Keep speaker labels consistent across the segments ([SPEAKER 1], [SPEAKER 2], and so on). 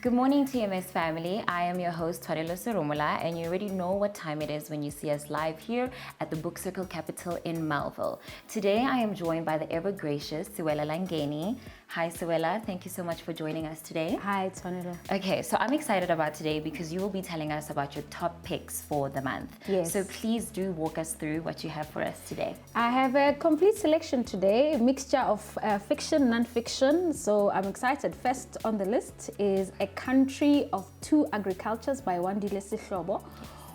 [SPEAKER 1] Good morning, TMS family. I am your host, Tshwanelo Serumola, and you already know what time it is when you see us live here at the Book Circle Capital in Melville. Today, I am joined by the ever-gracious Sewela Langeni. Hi, Sewela. Thank you so much for joining us today.
[SPEAKER 2] Hi, Tshwanelo.
[SPEAKER 1] Okay, so I'm excited about today because you will be telling us about your top picks for the month.
[SPEAKER 2] Yes.
[SPEAKER 1] So please do walk us through what you have for us today.
[SPEAKER 2] I have a complete selection today, a mixture of fiction, non-fiction. So I'm excited. First on the list is A Country of Two Agricultures by Wandile Sihlobo.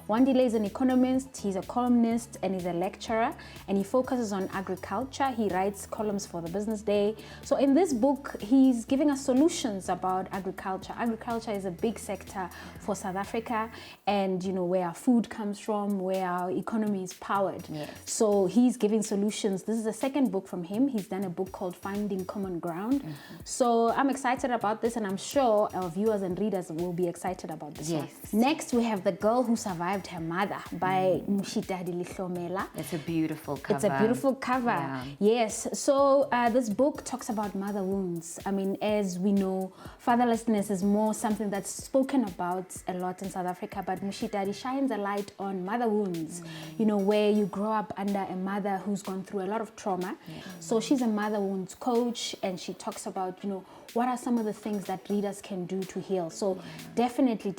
[SPEAKER 2] Wandile is an economist, he's a columnist, and he's a lecturer, and he focuses on agriculture. He writes columns for the Business Day. So in this book, he's giving us solutions about agriculture. Agriculture is a big sector for South Africa, and you know where our food comes from, where our economy is powered.
[SPEAKER 1] Yes.
[SPEAKER 2] So he's giving solutions. This is the second book from him. He's done a book called Finding Common Ground. So I'm excited about this, and I'm sure our viewers and readers will be excited about this one. Next, we have The Girl Who Survived Her Mother by Moshitadi Lehlomela.
[SPEAKER 1] It's a beautiful cover.
[SPEAKER 2] It's a beautiful cover.
[SPEAKER 1] Yeah.
[SPEAKER 2] Yes. So this book talks about mother wounds. I mean, as we know, fatherlessness is more something that's spoken about a lot in South Africa, but Moshitadi shines a light on mother wounds, you know, where you grow up under a mother who's gone through a lot of trauma. So she's a mother wounds coach, and she talks about, you know, what are some of the things that readers can do to heal. So definitely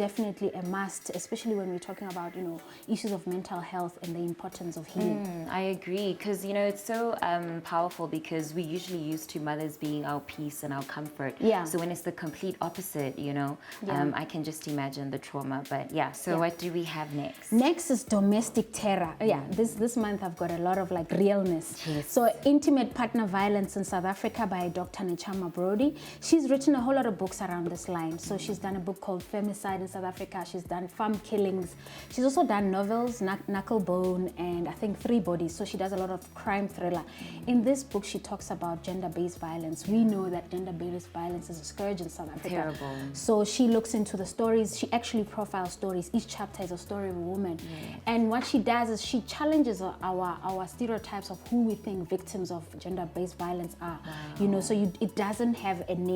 [SPEAKER 2] a must, especially when we're talking about, you know, issues of mental health and the importance of healing.
[SPEAKER 1] I agree, because you know it's so powerful, because we usually used to mothers being our peace and our comfort.
[SPEAKER 2] Yeah.
[SPEAKER 1] So when it's the complete opposite, you know, I can just imagine the trauma. But yeah, so what do we have next?
[SPEAKER 2] Next is Domestic Terror. This month I've got a lot of like realness.
[SPEAKER 1] Yes.
[SPEAKER 2] So Intimate Partner Violence in South Africa by Dr Nechama Brodie. She's written a whole lot of books around this line. So she's done a book called Femicide in South Africa. She's done farm killings. She's also done novels, Knucklebone, and I think Three Bodies. So she does a lot of crime thriller. In this book, she talks about gender-based violence. We know that gender-based violence is a scourge in South Africa.
[SPEAKER 1] Terrible.
[SPEAKER 2] So she looks into the stories. She actually profiles stories. Each chapter is a story of a woman. And what she does is she challenges our stereotypes of who we think victims of gender-based violence are. You know, so it doesn't have a name.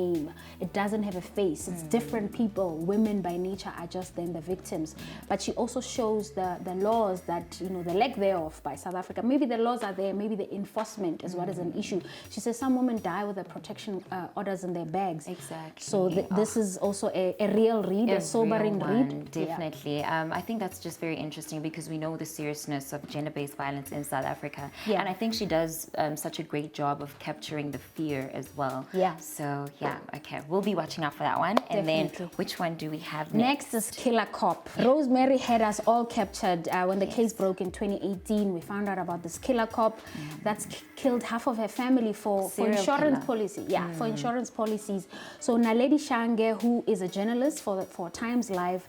[SPEAKER 2] It doesn't have a face. It's different people. Women by nature are just then the victims. But she also shows the laws that, you know, the lack thereof by South Africa. Maybe the laws are there, maybe the enforcement is what is an issue. She says some women die with the protection orders in their bags.
[SPEAKER 1] Exactly.
[SPEAKER 2] So this is also a real read, a sobering read.
[SPEAKER 1] Definitely. I think that's just very interesting, because we know the seriousness of gender-based violence in South Africa. And I think she does such a great job of capturing the fear as well. So yeah, okay, we'll be watching out for that one. And then which one do we have next?
[SPEAKER 2] Next is Killer Cop. Rosemary had us all captured when the case broke in 2018. We found out about this killer cop that's killed half of her family for insurance policy. For insurance policies. So Naledi Shange, who is a journalist for Times Live,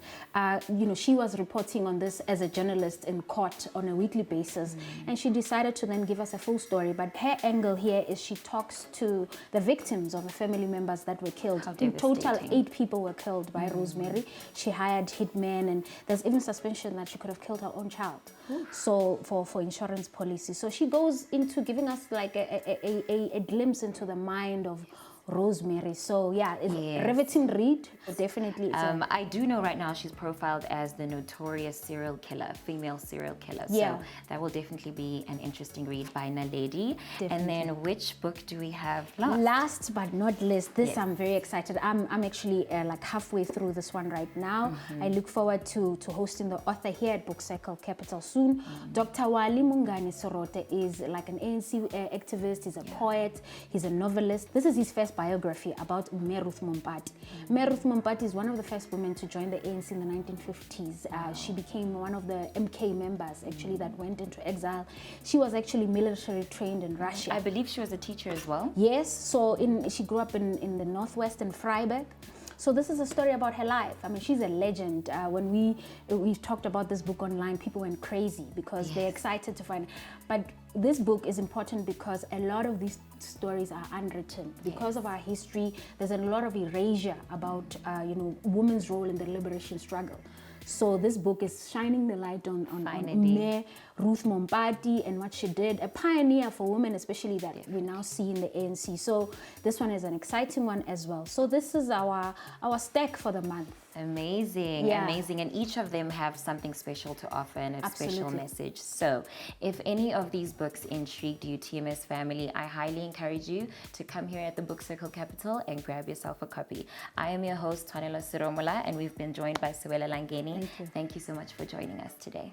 [SPEAKER 2] you know, she was reporting on this as a journalist in court on a weekly basis, and she decided to then give us a full story. But her angle here is she talks to the victims of the family members that were killed. In total, 8 people were killed by Rosemary. She hired hitmen, and there's even suspicion that she could have killed her own child. So for insurance policy. So she goes into giving us like a glimpse into the mind of Rosemary. So yeah, it's a riveting read. Definitely.
[SPEAKER 1] I do know right now she's profiled as the notorious serial killer, female serial killer. So that will definitely be an interesting read by Naledi. And then which book do we have last?
[SPEAKER 2] Last but not least, this I'm very excited. I'm actually like halfway through this one right now. I look forward to hosting the author here at Book Circle Capital soon. Dr. Wally Mongane Serote is like an ANC activist. He's a poet. He's a novelist. This is his first biography about Ruth Mompati. Ruth Mompati is one of the first women to join the ANC in the 1950s. She became one of the MK members actually that went into exile. She was actually military trained in Russia.
[SPEAKER 1] I believe she was a teacher as well.
[SPEAKER 2] Yes, so she grew up in the Northwest in Vryburg. So this is a story about her life. I mean, she's a legend. When we talked about this book online, people went crazy because they're excited to find it. But this book is important because a lot of these stories are unwritten. Because of our history, there's a lot of erasure about, you know, women's role in the liberation struggle. So this book is shining the light on Mme Ruth Mompati and what she did, a pioneer for women, especially that we now see in the ANC. So this one is an exciting one as well. So this is our stack for the month.
[SPEAKER 1] Amazing, amazing. And each of them have something special to offer and a special message. So if any of these books intrigued you, TMS family, I highly encourage you to come here at the Book Circle Capital and grab yourself a copy. I am your host, Tshwanelo Serumola, and we've been joined by Sewela Langeni. Thank you so much for joining us today.